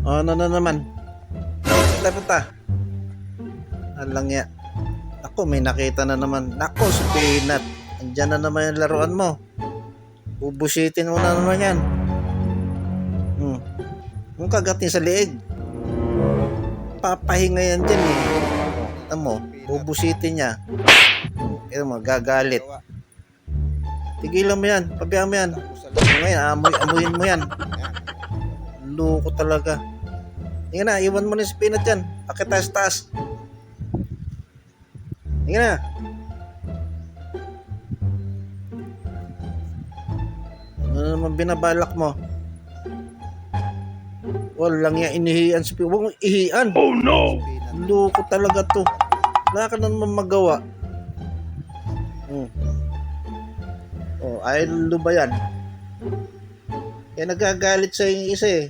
Ano na naman? Punta, punta. Alang ya. Ako, may nakita na naman. Nako, si Peanut. Andyan na naman yung laruan mo. Bubusitin mo na naman yan. Yung kagat niya sa liig. Papahinga yan dyan eh. Kita mo, bubusitin niya. Kita mo, gagalit. Tigilan mo yan, pabayaan mo yan. Ngayon, amuyin mo yan. Loko talaga. Tingnan na, iwan mo na si Peanut dyan. Akit taas-taas. Tingnan na. Ano naman binabalak mo? Walang yan, inihian si Peanut. Huwag mong ihian. Oh no! Loko talaga to. Wala ka na naman magawa. Oh, idol ba yan? Kaya nagagalit sa yung isa eh.